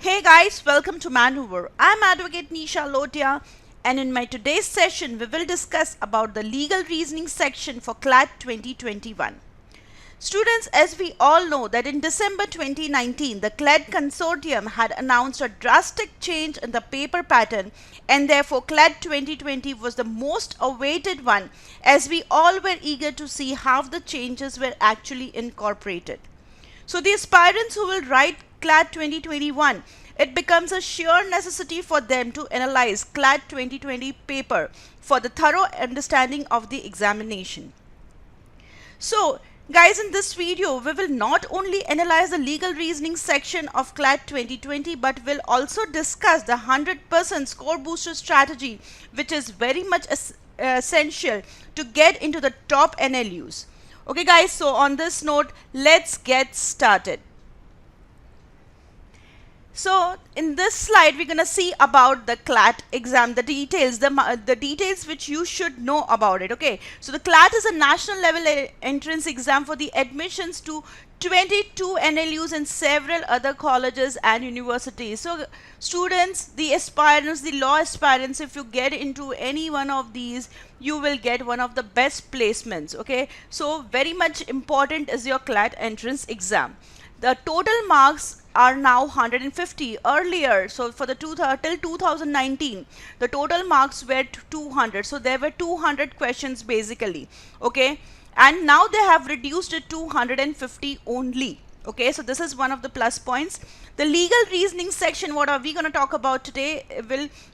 Hey guys, welcome to Maneuver. I'm Advocate Nisha Lotia, and in my today's session we will discuss about the legal reasoning section for CLAT 2021. Students, as we all know that in December 2019, the CLAT consortium had announced a drastic change in the paper pattern, and therefore CLAT 2020 was the most awaited one, as we all were eager to see how the changes were actually incorporated. So the aspirants who will write CLAT 2021, it becomes a sheer necessity for them to analyze CLAT 2020 paper for the thorough understanding of the examination. So guys, in this video, we will not only analyze the legal reasoning section of CLAT 2020, but will also discuss the 100% score booster strategy, which is very much essential to get into the top NLU'S. Okay guys, so on this note, let's get started. So in this slide, we're going to see about the CLAT exam, the details, the details which you should know about it. Okay, so the CLAT is a national level entrance exam for the admissions to 22 NLU'S and several other colleges and universities. So students, the aspirants, the law aspirants, if you get into any one of these, you will get one of the best placements. Okay, so very much important is your CLAT entrance exam. The total marks are now 150. Earlier, so for the till 2019, the total marks were 200. So there were 200 questions basically. Okay, and now they have reduced it to 150 only. Okay, so this is one of the plus points. The legal reasoning section, what are we going to talk about today?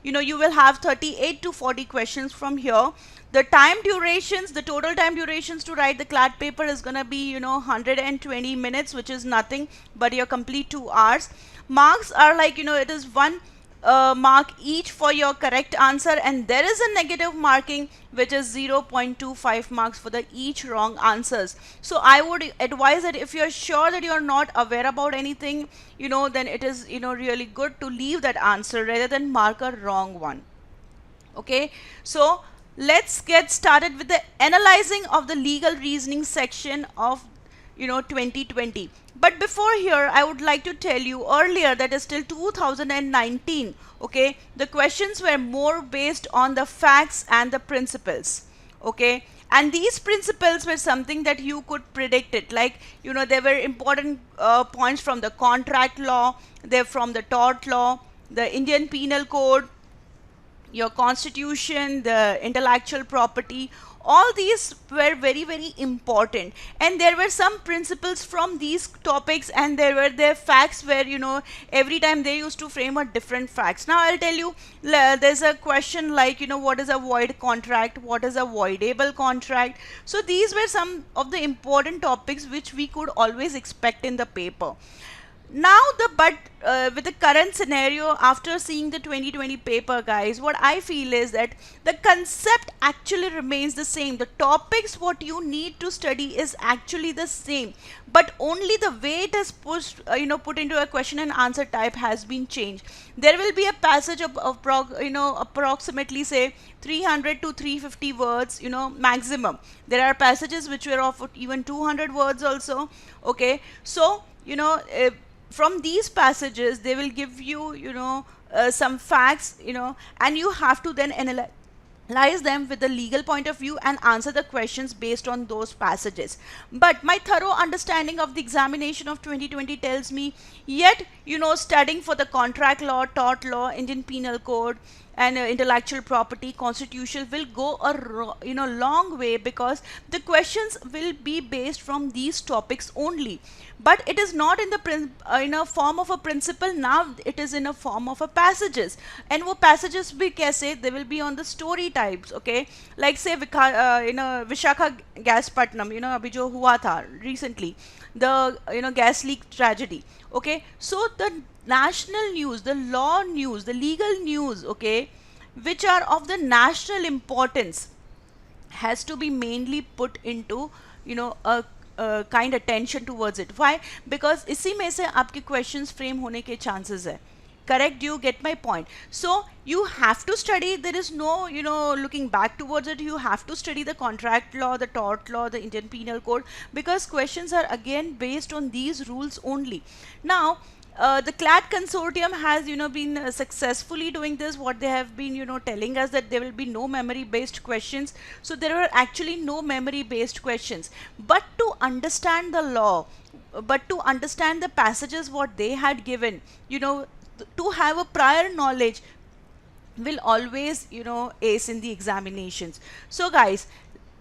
You will have 38 to 40 questions from here. The time durations, the total time durations to write the CLAT paper is going to be 120 minutes, which is nothing but your complete 2 hours. Marks are like it is one mark each for your correct answer, and there is a negative marking which is 0.25 marks for the each wrong answers. So I would advise that if you're sure that you're not aware about anything, then it is really good to leave that answer rather than mark a wrong one. Okay, so let's get started with the analyzing of the legal reasoning section of 2020. But before here, I would like to tell you earlier that is till 2019, okay, the questions were more based on the facts and the principles. Okay, and these principles were something that you could predict it, like there were important points from the contract law, they're from the tort law, the Indian Penal Code, your constitution, the intellectual property. All these were very, very important, and there were some principles from these topics, and there were their facts where every time they used to frame a different facts. Now I'll tell you, there's a question like what is a void contract, what is a voidable contract. So these were some of the important topics which we could always expect in the paper. Now with the current scenario, after seeing the 2020 paper, guys, what I feel is that the concept actually remains the same. The topics what you need to study is actually the same, but only the way it is put into a question and answer type has been changed. There will be a passage of approximately say 300 to 350 words, maximum. There are passages which were of even 200 words also. Okay, so from these passages they will give you some facts, and you have to then analyze them with the legal point of view and answer the questions based on those passages. But my thorough understanding of the examination of 2020 tells me, yet studying for the contract law, tort law, Indian Penal Code, and intellectual property, constitution will go a long way, because the questions will be based from these topics only. But it is not in the form of a principle. Now it is in a form of a passages, and wo passages bhi kaise, they will be on the story types. Okay, like say Vishakha gas Patnam, abhi jo hua tha recently, the gas leak tragedy. Okay, so the national news, the law news, the legal news, okay, which are of the national importance, has to be mainly put into a kind attention towards it. Why? Because इसी में से आपके questions frame होने के chances है. Correct? Do you get my point? So you have to study. There is no looking back towards it. You have to study the contract law, the tort law, the Indian Penal Code, because questions are again based on these rules only. Now The CLAT consortium has, been successfully doing this. What they have been, telling us that there will be no memory based questions. So there were actually no memory based questions. But to understand the law, but to understand the passages what they had given, to have a prior knowledge will always, ace in the examinations. So guys,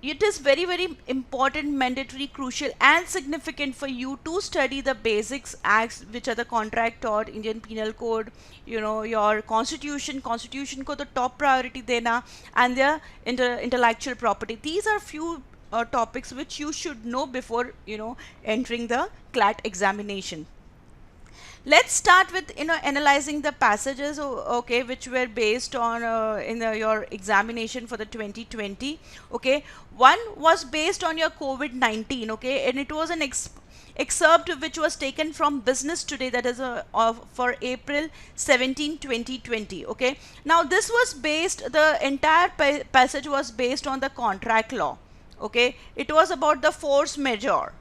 it is very very important, mandatory, crucial and significant for you to study the basics acts, which are the contract or Indian penal code, your constitution ko the top priority dena, and their intellectual property. These are few topics which you should know before entering the CLAT examination. Let's start with analyzing the passages, okay, which were based on your examination for the 2020. Okay, one was based on your COVID-19, okay, and it was an excerpt which was taken from Business Today, that is for April 17, 2020. Okay, now this was based, the entire passage was based on the contract law. Okay, it was about the force majeure.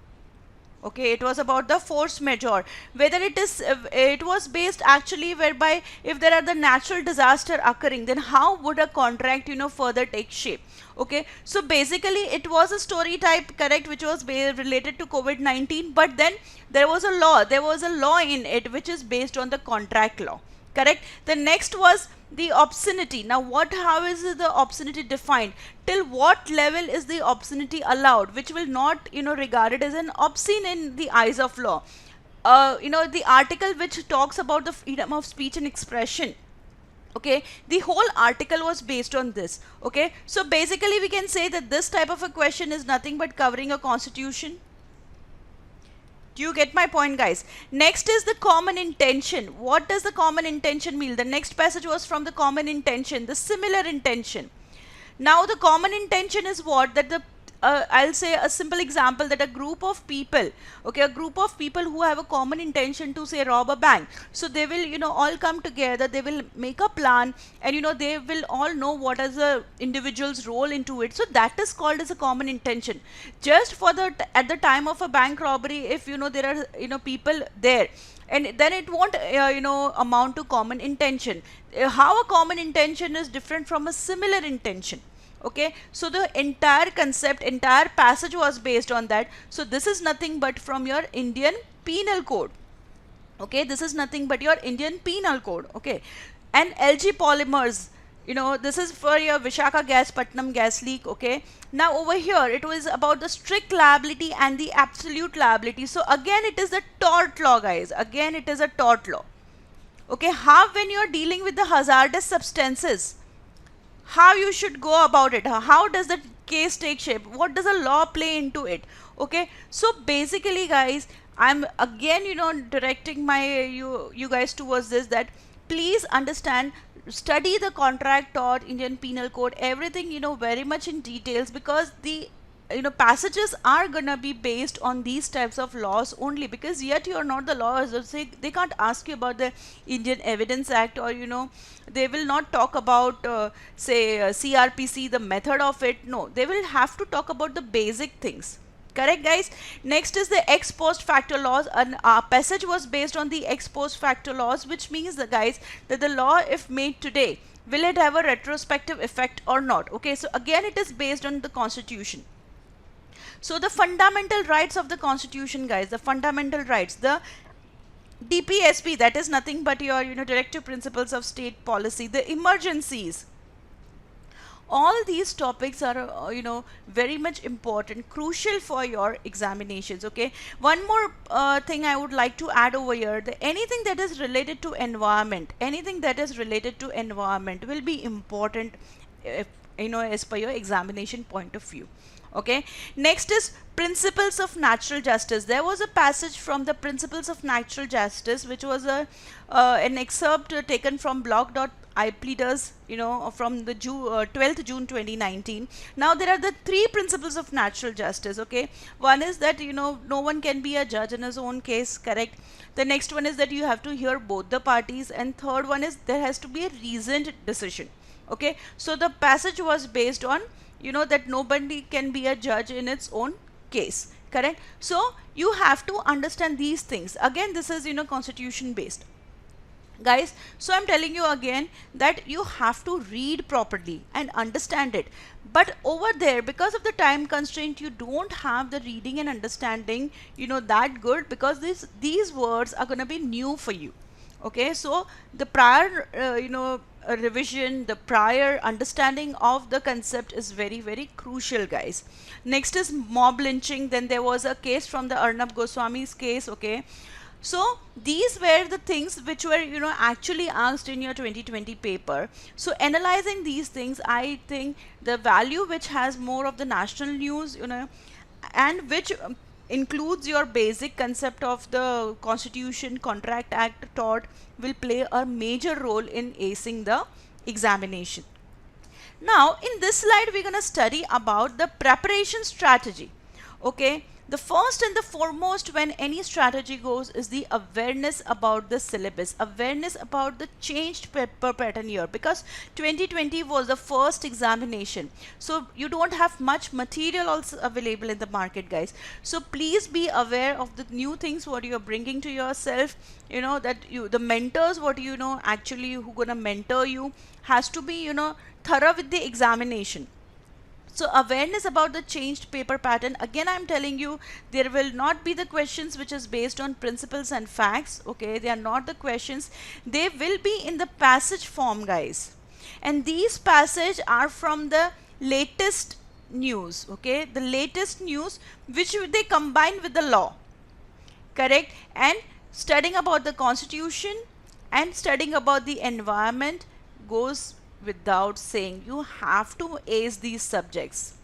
Okay, it was about the force majeure, whether it was based actually whereby if there are the natural disaster occurring, then how would a contract further take shape. Okay, so basically it was a story type, correct, which was related to COVID-19, but then there was a law in it which is based on the contract law, correct. The next was the obscenity. Now how is the obscenity defined? Till what level is the obscenity allowed, which will not regarded as an obscene in the eyes of law? The article which talks about the freedom of speech and expression, okay, the whole article was based on this. Okay, so basically we can say that this type of a question is nothing but covering a constitution. Do you get my point, guys? Next is the common intention. What does the common intention mean? The next passage was from the common intention, the similar intention. Now the common intention is what? That the I'll say a simple example, that a group of people, okay, a group of people who have a common intention to say rob a bank, so they will all come together, they will make a plan, and they will all know what is the individual's role into it. So that is called as a common intention. Just for the at the time of a bank robbery, if there are people there, and then it won't amount to common intention. How a common intention is different from a similar intention. Okay, so the entire concept, entire passage was based on that. So this is nothing but from your Indian penal code. Okay, this is nothing but your Indian penal code. Okay, and LG polymers, this is for your Vishaka gas, Patnam gas leak. Okay, now over here it was about the strict liability and the absolute liability. So again it is the tort law, guys. Again it is a tort law. Okay, how when you are dealing with the hazardous substances, how you should go about it, how does the case take shape, what does the law play into it. Okay, so basically guys, I'm again directing my you guys towards this, that please understand, study the contract or Indian penal code, everything very much in details, because the passages are gonna be based on these types of laws only, because yet you are not the lawyers. Say they can't ask you about the Indian Evidence Act, or they will not talk about say CRPC, the method of it. No, they will have to talk about the basic things. Correct, guys. Next is the ex post facto laws. An passage was based on the ex post facto laws, which means guys, that the law if made today, will it have a retrospective effect or not. Okay, so again it is based on the constitution. So the fundamental rights of the constitution, guys, the fundamental rights, the DPSP, that is nothing but your directive principles of state policy, the emergencies. All these topics are very much important, crucial for your examinations. Okay, one more thing I would like to add over here, anything that is related to environment, will be important if, as per your examination point of view. Okay, next is principles of natural justice. There was a passage from the principles of natural justice, which was an excerpt taken from blog.ipleaders, from the 12th June 2019. Now there are the 3 principles of natural justice. Okay, one is that no one can be a judge in his own case, correct. The next one is that you have to hear both the parties, and third one is there has to be a reasoned decision. Okay, so the passage was based on that nobody can be a judge in its own case, correct? So you have to understand these things. Again, this is, constitution based, guys. So I'm telling you again that you have to read properly and understand it. But over there, because of the time constraint, you don't have the reading and understanding, that good, because these words are going to be new for you. Okay, so the prior revision, the prior understanding of the concept is very, very crucial, guys. Next is mob lynching. Then there was a case from the Arnab Goswami's case. Okay, so these were the things which were, actually asked in your 2020 paper. So analyzing these things, I think the value which has more of the national news, and which includes your basic concept of the Constitution, Contract Act taught, will play a major role in acing the examination. Now, in this slide, we're going to study about the preparation strategy. Okay, the first and the foremost when any strategy goes is the awareness about the syllabus, awareness about the changed paper pattern year, because 2020 was the first examination. So you don't have much material also available in the market, guys. So please be aware of the new things what you are bringing to yourself, that the mentors what actually who gonna mentor you has to be thorough with the examination. So awareness about the changed paper pattern. Again, I'm telling you, there will not be the questions which is based on principles and facts. Okay, they are not the questions. They will be in the passage form, guys. And these passages are from the latest news. Okay, the latest news which they combine with the law. Correct? And studying about the constitution and studying about the environment goes without saying. You have to ace these subjects,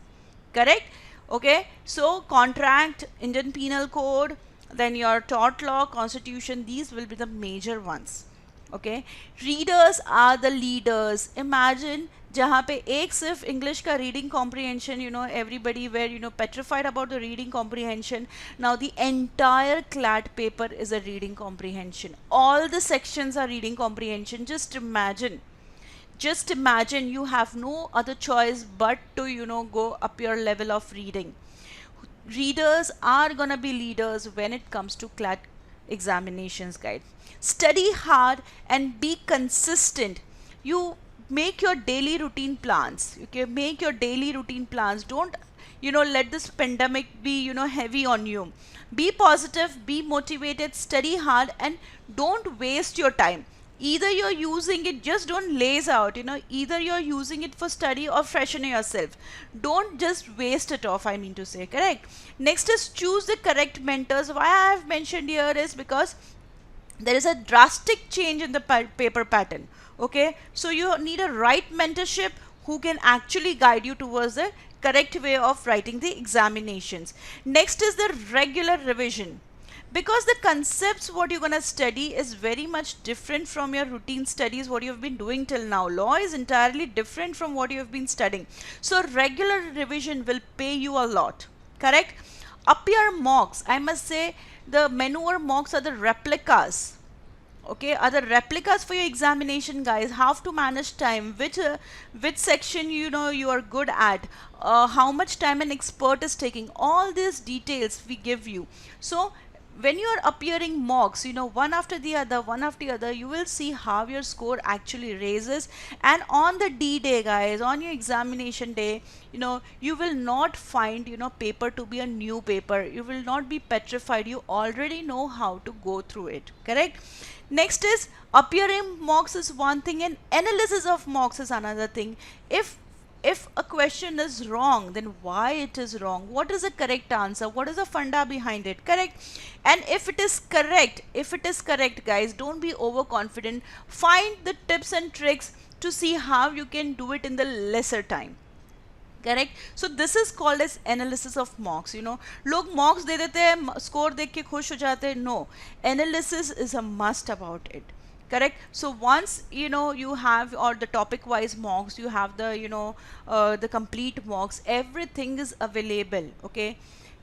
correct? Okay, so contract, Indian Penal Code, then your tort law, constitution, these will be the major ones. Okay, readers are the leaders. Imagine जहाँ पे एक सिर्फ English का reading comprehension, everybody were petrified about the reading comprehension. Now the entire CLAT paper is a reading comprehension. All the sections are reading comprehension. Just imagine you have no other choice but to go up your level of reading. Readers are gonna be leaders when it comes to CLAT examinations, guys. Study hard and be consistent. You make your daily routine plans. Okay, make your daily routine plans. Don't let this pandemic be heavy on you. Be positive, be motivated, study hard, and don't waste your time. Either you're using it, just don't laze out, either you're using it for study or freshen yourself. Don't just waste it off, I mean to say, correct? Next is choose the correct mentors. Why I have mentioned here is because there is a drastic change in the paper pattern. Okay, so you need a right mentorship who can actually guide you towards the correct way of writing the examinations. Next is the regular revision, because the concepts what you're going to study is very much different from your routine studies what you've been doing till now. Law is entirely different from what you have been studying. So regular revision will pay you a lot, correct? Up your mocks, I must say the maneuver mocks are the replicas. Okay, are the replicas for your examination, guys. How to manage time, which section you are good at, how much time an expert is taking, all these details we give you. So when you are appearing mocks, one after the other, you will see how your score actually raises. And on the D-Day, guys, on your examination day, you will not find, paper to be a new paper. You will not be petrified. You already know how to go through it, correct? Next is appearing mocks is one thing and analysis of mocks is another thing. If a question is wrong, then why it is wrong, what is the correct answer, what is the funda behind it, correct? And if it is correct, guys, don't be overconfident. Find the tips and tricks to see how you can do it in the lesser time, correct? So this is called as analysis of mocks. लोग mocks दे देते हैं, score देख के खुश हो जाते हैं. No, analysis is a must about it, correct? So once you have, or the topic wise mocks, you have the the complete mocks, everything is available. Okay,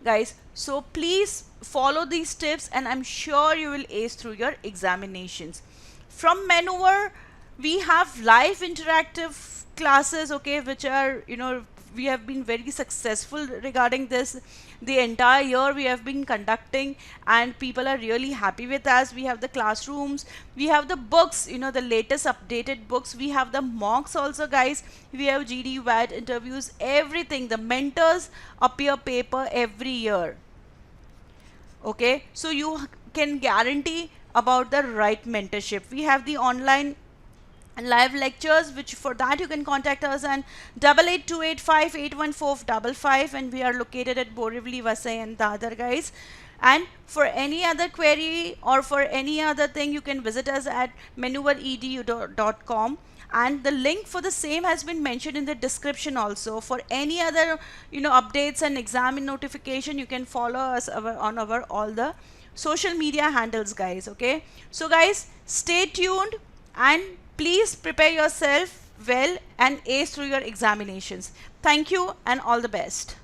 guys, so please follow these tips and I'm sure you will ace through your examinations. From maneuver, we have live interactive classes, okay, which are we have been very successful regarding this. The entire year we have been conducting, and people are really happy with us. We have the classrooms, we have the books, you know, the latest updated books, we have the mocks also, guys. We have GD VAT interviews, everything. The mentors appear paper every year. Okay, so you can guarantee about the right mentorship. We have the online live lectures, which for that you can contact us on 8828581455, and we are located at Borivali, Vasai and Dadar, guys. And for any other query or for any other thing, you can visit us at manuveredu.com, and the link for the same has been mentioned in the description also. For any other, you know, updates and exam notification, you can follow us on our all the social media handles, guys. Okay, so guys, stay tuned and please prepare yourself well and ace through your examinations. Thank you and all the best.